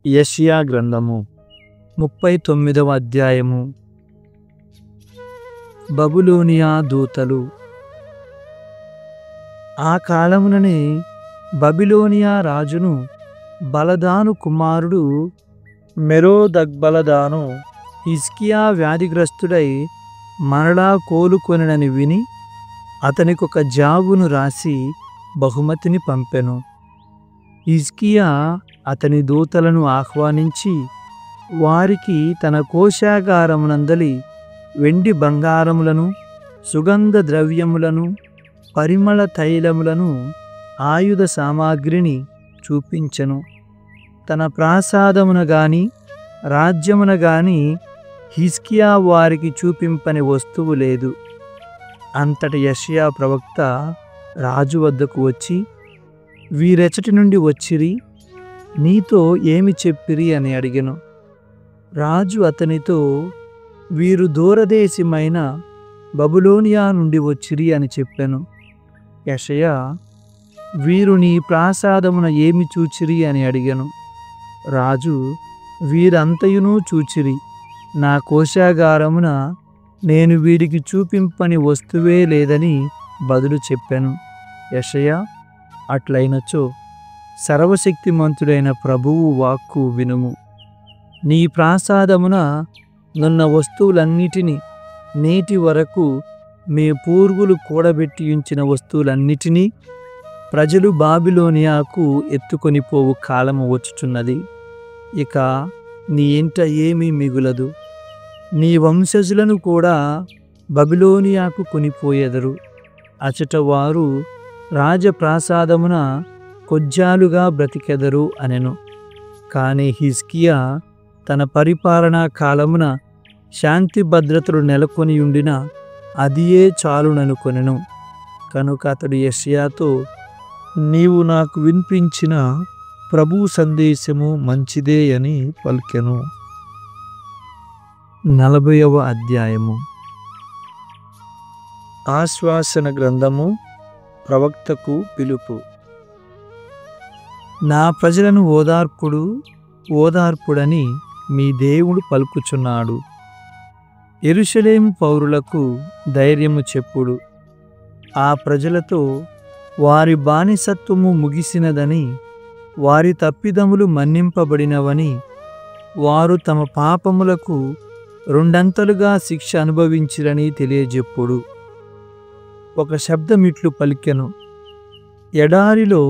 యెషయా గ్రంథము 39వ అధ్యాయము. బబులోనియా దూతలు. ఆ కాలముననే బబిలోనియా రాజును బలదాను కుమారుడు మెరోదగ్బలదాను హిజ్కియా వ్యాధిగ్రస్తుడై మరలా కోలుకొనెనని విని అతనికొక జాబును రాసి బహుమతిని పంపెను. హిజ్కియా అతని దూతలను ఆహ్వానించి వారికి తన కోశాగారమునందలి వెండి బంగారములను, సుగంధ ద్రవ్యములను, పరిమళ తైలములను, ఆయుధ సామాగ్రిని చూపించెను. తన ప్రాసాదమున గాని రాజ్యమున గాని హిజ్కియా వారికి చూపింపని వస్తువు లేదు. అంతట యెషయా ప్రవక్త రాజు వద్దకు వచ్చి, వీరెచటి నుండి వచ్చిరి, నీతో ఏమి చెప్పిరి అని అడిగెను. రాజు అతనితో, వీరు దూరదేశమైన బబులోనియా నుండి వచ్చిరి అని చెప్పెను. యెషయా, వీరు నీ ప్రాసాదమున ఏమి చూచిరి అని అడిగెను. రాజు, వీరంతయునూ చూచిరి, నా కోశాగారమున నేను వీరికి చూపింపని వస్తువే లేదని బదులు చెప్పెను. యెషయా, అట్లైనచో సర్వశక్తిమంతుడైన ప్రభువు వాక్కు వినుము. నీ ప్రాసాదమున నున్న వస్తువులన్నిటినీ, నేటి వరకు మీ పూర్వులు కూడబెట్టి ఉంచిన వస్తువులన్నిటినీ ప్రజలు బాబిలోనియాకు ఎత్తుకొని పోవు కాలము వచ్చుచున్నది. ఇక నీ ఇంట ఏమీ మిగులదు. నీ వంశజులను కూడా బబిలోనియాకు కొనిపోయెదరు. అచట వారు రాజప్రాసాదమున కొజ్జాలుగా బ్రతికెదరు అనెను. కాని హిజ్కియా తన పరిపాలనా కాలమున శాంతి భద్రతలు నెలకొని ఉండిన అదియే చాలుననుకొనెను. కనుక అతడు యెషయాతో, నీవు నాకు వినిపించిన ప్రభు సందేశము మంచిదే అని పలికెను. 40వ అధ్యాయము. ఆశ్వాసన గ్రంథము. ప్రవక్తకు పిలుపు. నా ప్రజలను ఓదార్పుడని మీ దేవుడు పలుకుచున్నాడు. యెరూషలేము పౌరులకు ధైర్యము చెప్పుడు. ఆ ప్రజలతో, వారి బానిసత్వము ముగిసినదని, వారి తప్పిదములు మన్నింపబడినవని, వారు తమ పాపములకు రెండంతలుగా శిక్ష అనుభవించిరని తెలియజెప్పుడు. ఒక శబ్దమిట్లు పలికెను, ఎడారిలో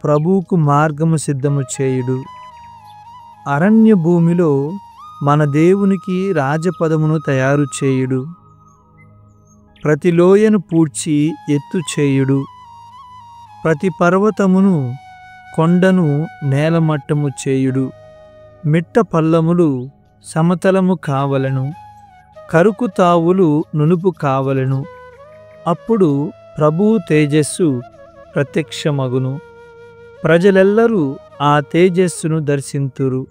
ప్రభువుకు మార్గము సిద్ధము చేయుడు. అరణ్య భూమిలో మన దేవునికి రాజపదమును తయారు చేయుడు. ప్రతి లోయను పూడ్చి ఎత్తు చేయుడు. ప్రతి పర్వతమును, కొండను నేలమట్టము చేయుడు. మిట్ట పల్లములు సమతలము కావలెను, కరుకు తావులు నునుపు కావలెను. అప్పుడు ప్రభువు తేజస్సు ప్రత్యక్షమగును. ప్రజలెల్లరూ ఆ తేజస్సును దర్శింతురు.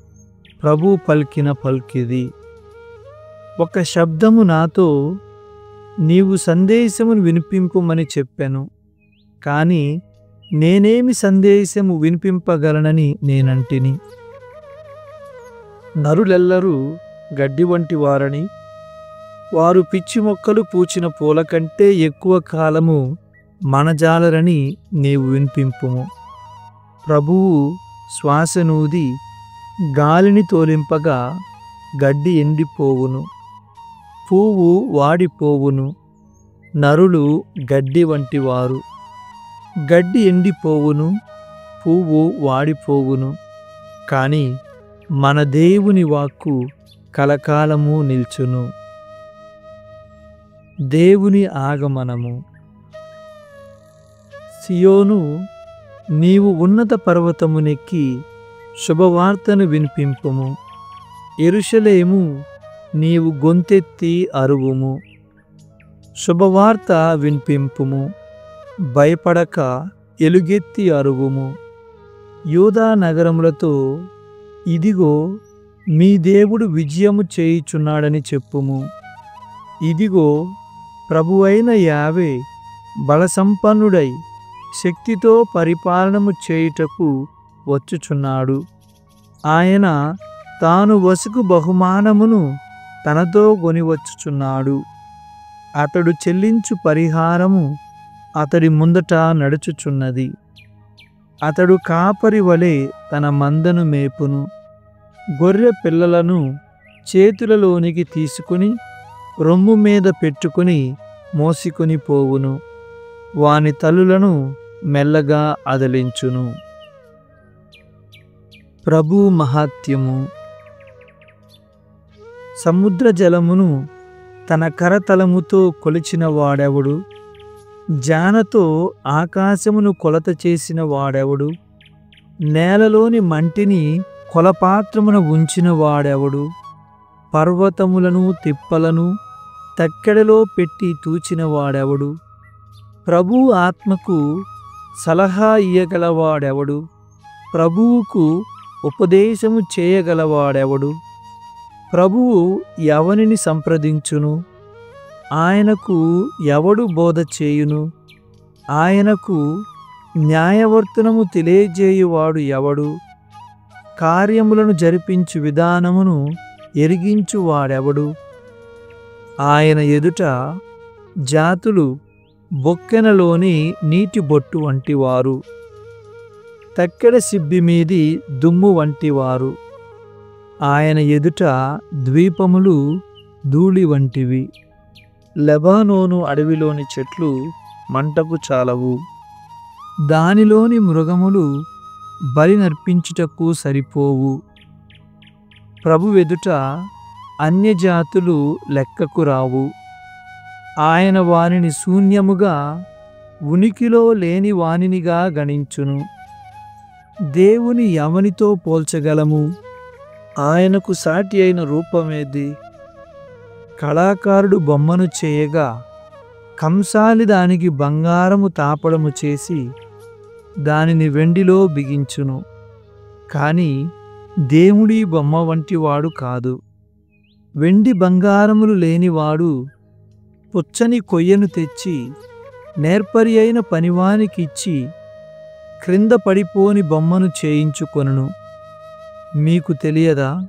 ప్రభు పలికిన పల్కిది. ఒక శబ్దము నాతో, నీవు సందేశమును వినిపింపుమని చెప్పెను. కాని నేనేమి సందేశము వినిపింపగలనని నేనంటిని. నరులెల్లరూ గడ్డి వంటి వారని, వారు పిచ్చి మొక్కలు పూచిన పూల కంటే ఎక్కువ కాలము మనజాలరని నీవు వినిపింపుము. ప్రభువు శ్వాసనూది గాలిని తోలింపగా గడ్డి ఎండిపోవును, పువ్వు వాడిపోవును. నరులు గడ్డి వంటివారు. గడ్డి ఎండిపోవును, పువ్వు వాడిపోవును. కాని మన దేవుని వాక్కు కలకాలము నిల్చును. దేవుని ఆగమనము. సియోను, నీవు ఉన్నత పర్వతమునెక్కి శుభవార్తను వినిపింపుము. యెరూషలేము, నీవు గొంతెత్తి అరువుము. శుభవార్త వినిపింపుము, భయపడక ఎలుగెత్తి అరువుము. యూదా నగరములతో, ఇదిగో మీ దేవుడు విజయము చేయుచున్నాడని చెప్పుము. ఇదిగో ప్రభువైన యావే బలసంపన్నుడై శక్తితో పరిపాలనము చేయుటకు వచ్చుచున్నాడు. ఆయన తాను వసుకు బహుమానమును తనతో కొనివచ్చుచున్నాడు. అతడు చెల్లించు పరిహారము అతడి ముందట నడుచుచున్నది. అతడు కాపరి వలె తన మందను మేపును. గొర్రె పిల్లలను చేతులలోనికి తీసుకుని రొమ్ము మీద పెట్టుకుని మోసికొని పోవును. వాని తల్లులను మెల్లగా అదలించును. ప్రభు మహాత్యము. సముద్ర జలమును తన కరతలముతో కొలిచిన వాడెవడు? జానతో ఆకాశమును కొలత చేసిన వాడెవడు? నేలలోని మంటిని కొలపాత్రమున ఉంచిన వాడెవడు? పర్వతములను తిప్పలను తక్కెడలో పెట్టి తూచిన వాడెవడు? ప్రభువు ఆత్మకు సలహా ఇయ్యగలవాడెవడు? ప్రభువుకు ఉపదేశము చేయగలవాడెవడు? ప్రభువు ఎవనిని సంప్రదించును? ఆయనకు ఎవడు బోధ చేయును? ఆయనకు న్యాయవర్తనము తెలియజేయువాడు ఎవడు? కార్యములను జరిపించు విధానమును ఎరిగించువాడెవడు? ఆయన ఎదుట జాతులు బొక్కెనలోని నీటి బొట్టు వంటివారు, తక్కెడ సిబ్బి మీది దుమ్ము వంటివారు. ఆయన ఎదుట ద్వీపములు ధూళి వంటివి. లెబానోను అడవిలోని చెట్లు మంటకు చాలవు. దానిలోని మృగములు బలి నర్పించుటకు సరిపోవు. ప్రభు ఎదుట అన్యజాతులు లెక్కకు రావు. ఆయన వానిని శూన్యముగా, ఉనికిలో లేని వానినిగా గణించును. దేవుని ఎవనితో పోల్చగలము? ఆయనకు సాటి అయిన రూపమేది? కళాకారుడు బొమ్మను చేయగా కంసాలి దానికి బంగారము తాపడము చేసి దానిని వెండిలో బిగించును. కాని దేవుడి బొమ్మ వంటి వాడు కాదు. వెండి బంగారములు లేనివాడు పుచ్చని కొయ్యను తెచ్చి నేర్పరి అయిన పనివానికిచ్చి క్రింద పడిపోని బొమ్మను చేయించుకొనును. మీకు తెలియదా?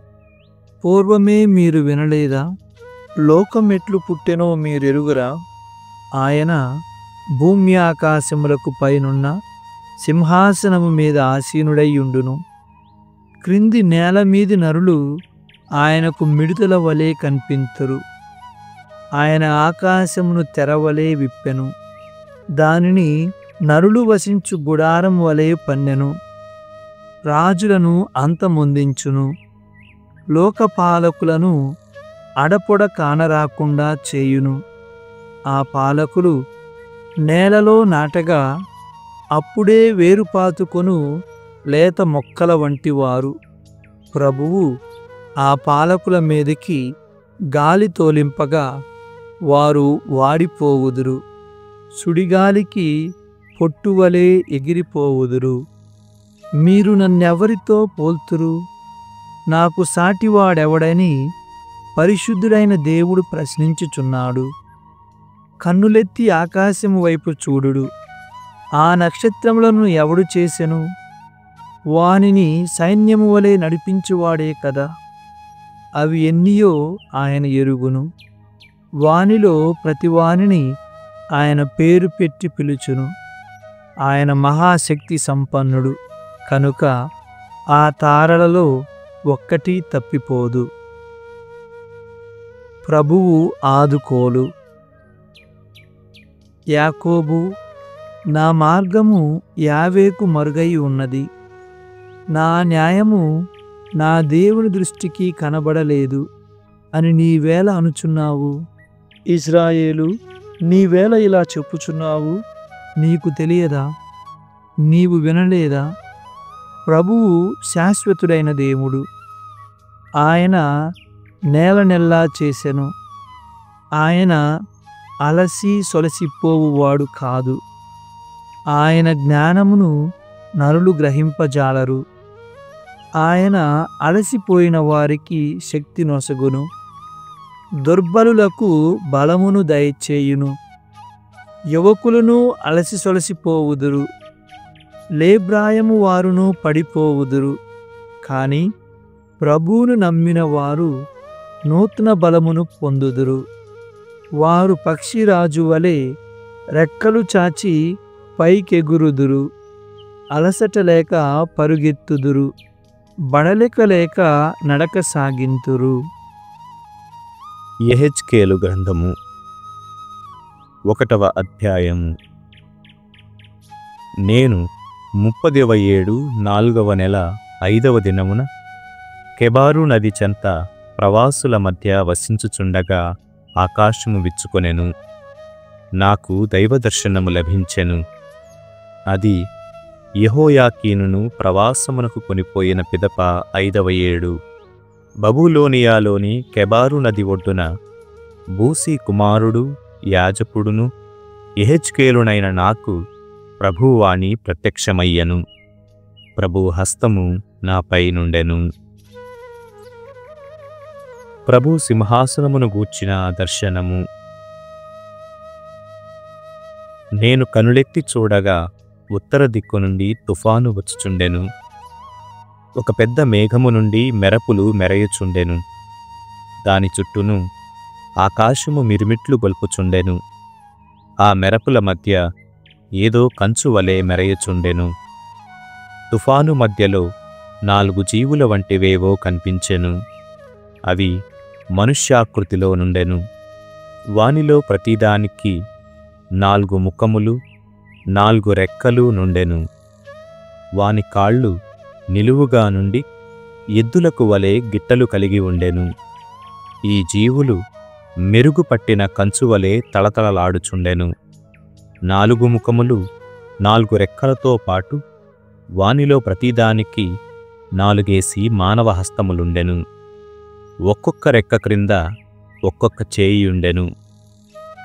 పూర్వమే మీరు వినలేదా? లోకమెట్లు పుట్టెనో మీరెరుగురా? ఆయన భూమి ఆకాశములకు పైనున్న సింహాసనము మీద ఆసీనుడై ఉండును. క్రింది నేల మీది నరులు ఆయనకు మిడుతల వలె కనిపింతురు. ఆయన ఆకాశమును తెరవలే విప్పెను. దానిని నరులు వసించు గుడారం వలె పన్నెను. రాజులను అంతమొందించును. లోకపాలకులను అడపొడ కానరాకుండా చేయును. ఆ పాలకులు నేలలో నాటగా అప్పుడే వేరుపాతుకొను లేత మొక్కల వంటివారు. ప్రభువు ఆ పాలకుల మీదకి గాలి తోలింపగా వారు వాడిపోవుదురు. సుడిగాలికి పొట్టువలే ఎగిరిపోవుదురు. మీరు నన్నెవరితో పోల్తురు? నాకు సాటివాడెవడని పరిశుద్ధుడైన దేవుడు ప్రశ్నించుచున్నాడు. కన్నులెత్తి ఆకాశము వైపు చూడుడు. ఆ నక్షత్రములను ఎవడు చేసెను? వానిని సైన్యము వలె నడిపించువాడే కదా. అవి ఎన్నియో ఆయన ఎరుగును. వానిలో ప్రతివానిని ఆయన పేరు పెట్టి పిలుచును. ఆయన మహాశక్తి సంపన్నుడు కనుక ఆ తారలలో ఒక్కటి తప్పిపోదు. ప్రభువు ఆదుకోలు. యాకోబు, నా మార్గము యావేకు మరుగై ఉన్నది. నా న్యాయము నా దేవుని దృష్టికి కనబడలేదు అని నీవేళ అనుచున్నావు? ఇశ్రాయేలు, నీవేళ ఇలా చెప్పుచున్నావు? నీకు తెలియదా? నీవు వినలేదా? ప్రభువు శాశ్వతుడైన దేవుడు. ఆయన నేలనెల్లా చేసెను. ఆయన అలసి సొలసిపోవువాడు కాదు. ఆయన జ్ఞానమును నరులు గ్రహింపజాలరు. ఆయన అలసిపోయిన వారికి శక్తి నొసగును. దుర్బలులకు బలమును దయచేయును. యువకులను అలసి సొలసిపోవుదురు. లేబ్రాయము వారును పడిపోవుదురు. కాని ప్రభువును నమ్మిన వారు నూతన బలమును పొందుదురు. వారు పక్షిరాజు వలె రెక్కలు చాచి పైకెగురుదురు. అలసట లేక పరుగెత్తుదురు, బడలిక లేక నడక సాగింతురు. యెహెజ్కేలు గ్రంథము 1వ అధ్యాయము. నేను 30వ ఏడు 4వ నెల 5వ దినమున కెబారు నది చెంత ప్రవాసుల మధ్య వసించుచుండగా ఆకాశము విచ్చుకొనెను. నాకు దైవదర్శనము లభించెను. అది యెహోయాకీనును ప్రవాసమునకు కొనిపోయిన పిదప 5వ ఏడు. బబులోనియాలోని కెబారు నది ఒడ్డున బూసి కుమారుడు యాజకుడును యెహెజ్కేలునైన నాకు ప్రభువాణి ప్రత్యక్షమయ్యను. ప్రభు హస్తము నాపై నుండెను. ప్రభు సింహాసనమును గూర్చిన దర్శనము. నేను కనులెత్తి చూడగా ఉత్తర దిక్కు నుండి తుఫాను వచ్చుచుండెను. ఒక పెద్ద మేఘము నుండి మెరపులు మెరయుచుండెను. దాని చుట్టూను ఆకాశము మిరుమిట్లు గొల్పుచుండెను. ఆ మెరపుల మధ్య ఏదో కంచు వలె మెరయుచుండెను. తుఫాను మధ్యలో 4 జీవుల వంటివేవో కనిపించెను. అవి మనుష్యాకృతిలో నుండెను. వానిలో ప్రతిదానికి 4 ముఖములు 4 రెక్కలు నుండెను. వాని కాళ్ళు నిలువుగా నుండి ఎద్దులకు వలె గిట్టలు కలిగి ఉండెను. ఈ జీవులు మెరుగుపట్టిన కంచువలే తళతళలాడుచుండెను. 4 ముఖములు 4 రెక్కలతో పాటు వానిలో ప్రతిదానికి 4 మానవ హస్తములుండెను. ఒక్కొక్క రెక్క క్రింద ఒక్కొక్క చేయియుండెను.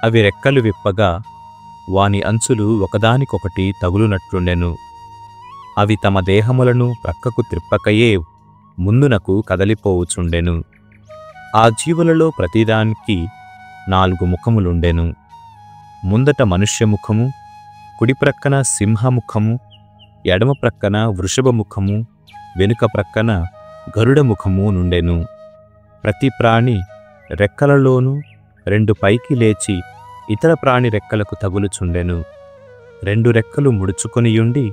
అవి రెక్కలు విప్పగా వాని అంచులు ఒకదానికొకటి తగులునట్లుండెను. అవి తమ దేహములను ప్రక్కకు త్రిప్పకయే ముందునకు కదలిపోవుచుండెను. ఆ జీవులలో ప్రతిదానికి 4 ముఖములుండెను. ముందట మనుష్యముఖము, కుడి ప్రక్కన సింహముఖము, ఎడమ ప్రక్కన వృషభముఖము, వెనుక ప్రక్కన గరుడముఖము నుండెను. ప్రతి ప్రాణి రెక్కలలోనూ 2 పైకి లేచి ఇతర ప్రాణి రెక్కలకు తగులుచుండెను. 2 రెక్కలు ముడుచుకొనియుండి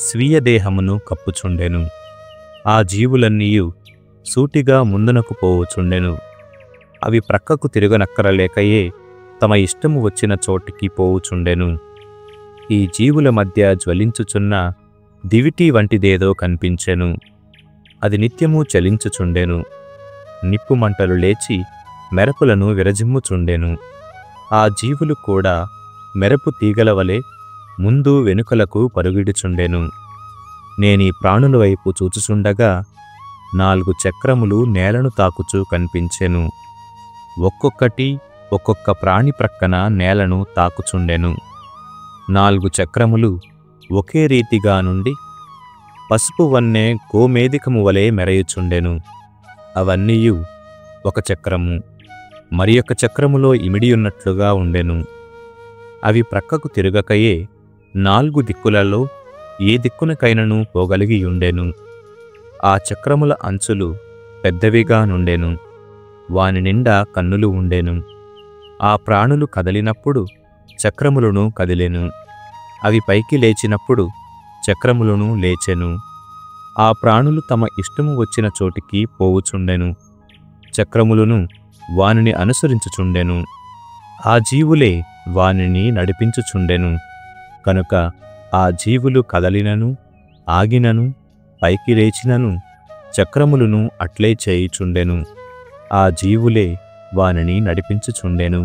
స్వీయ దేహమును కప్పుచుండెను. ఆ జీవులన్నీయు సూటిగా ముందునకు పోవుచుండెను. అవి ప్రక్కకు తిరగనక్కరలేకయే తమ ఇష్టము వచ్చిన చోటికి పోవుచుండెను. ఈ జీవుల మధ్య జ్వలించుచున్న దివిటి వంటిదేదో కనిపించెను. అది నిత్యము చలించుచుండెను. నిప్పుమంటలు లేచి మెరపులను విరజిమ్ముచుండెను. ఆ జీవులు కూడా మెరపు తీగల వలె ముందు వెనుకలకు పరుగిడుచుండెను. నేనీ ప్రాణుల వైపు చూచుచుండగా 4 చక్రములు నేలను తాకుచూ కనిపించెను. ఒక్కొక్కటి ఒక్కొక్క ప్రాణి ప్రక్కన నేలను తాకుచుండెను. 4 చక్రములు ఒకే రీతిగా నుండి పసుపు వన్నె గోమేధికము వలె మెరయుచుండెను. అవన్నీయు ఒక చక్రము మరి ఒక చక్రములో ఇమిడియున్నట్లుగా ఉండెను. అవి ప్రక్కకు తిరగకయే 4 దిక్కులలో ఏ దిక్కునకైనను పోగలిగియుండెను. ఆ చక్రముల అంచులు పెద్దవిగా నుండెను. వాని నిండా కన్నులు ఉండెను. ఆ ప్రాణులు కదలినప్పుడు చక్రములను కదిలెను. అవి పైకి లేచినప్పుడు చక్రములను లేచెను. ఆ ప్రాణులు తమ ఇష్టము వచ్చిన చోటికి పోవుచుండెను. చక్రములను వానిని అనుసరించుచుండెను. ఆ జీవులే వానిని నడిపించుచుండెను. కనుక ఆ జీవులు కదలినను ఆగినను పైకి లేచినను చక్రములను అట్లే చేయుచుండెను. ఆ జీవులే వానిని నడిపించుచుండెను.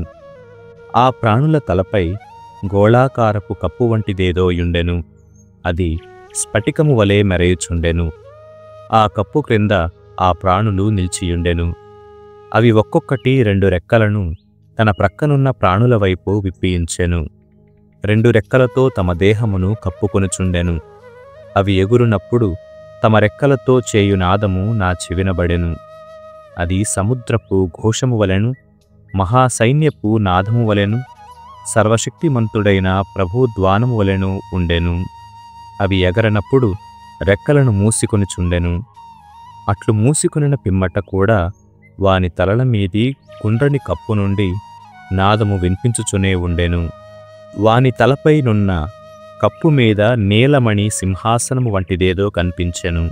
ఆ ప్రాణుల తలపై గోళాకారపు కప్పు వంటిదేదో యుండెను. అది స్ఫటికము వలె మెరయుచుండెను. ఆ కప్పు క్రింద ఆ ప్రాణులు నిలిచియుండెను. అవి ఒక్కొక్కటి 2 రెక్కలను తన ప్రక్కనున్న ప్రాణుల వైపు విప్పించెను. 2 రెక్కలతో తమ దేహమును కప్పుకొనుచుండెను. అవి ఎగురునప్పుడు తమ రెక్కలతో చేయు నాదము నా చెవినబడెను. అది సముద్రపు ఘోషము వలెను, మహాసైన్యపు నాదము వలెను, సర్వశక్తిమంతుడైన ప్రభుధ్వానము వలెను ఉండెను. అవి ఎగరనప్పుడు రెక్కలను మూసికొనుచుండెను. అట్లు మూసుకునిన పిమ్మట కూడా వాని తలల మీది కుండ్రని కప్పు నుండి నాదము వినిపించుచునే ఉండెను. వాని తలపైనున్న కప్పు మీద నీలమణి సింహాసనము వంటిదేదో కనిపించెను.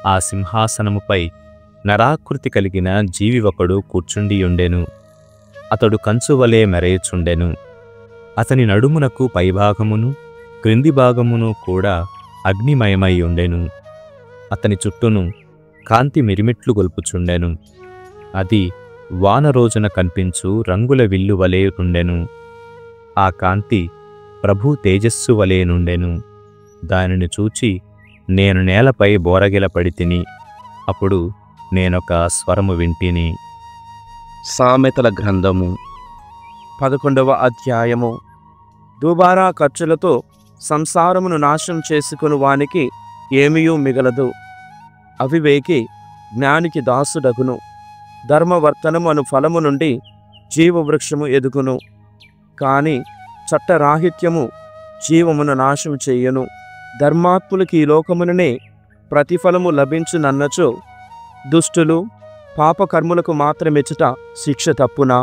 ఆ సింహాసనముపై నరాకృతి కలిగిన జీవి ఒకడు కూర్చుండియుండెను. అతడు కంచువలే మెరయుచుండెను. అతని నడుమునకు పైభాగమును క్రింది భాగమును కూడా అగ్నిమయమై ఉండెను. అతని చుట్టూను కాంతి మిరిమిట్లు గొల్పుచుండెను. అది వాన రోజున కనిపించు రంగుల విల్లు వలె ఉండెను. ఆ కాంతి ప్రభు తేజస్సు వలె నుండెను. దానిని చూచి నేను నేలపై బోరగిలపడి తిని. అప్పుడు నేనొక స్వరము వింటిని. సామెతల గ్రంథము 11వ అధ్యాయము. దుబారా ఖర్చులతో సంసారమును నాశనం చేసుకుని వానికి ఏమీయూ మిగలదు. అవివేకి జ్ఞానికి దాసుడగును. ధర్మవర్తనము అను ఫలము నుండి జీవవృక్షము ఎదుగును. కాని చట్టరాహిత్యము జీవమును నాశనం చెయ్యను. ధర్మాత్ములకి ఈ లోకముననే ప్రతిఫలము లభించునన్నచో దుష్టులు పాపకర్ములకు మాత్రమెచ్చుట శిక్ష తప్పునా?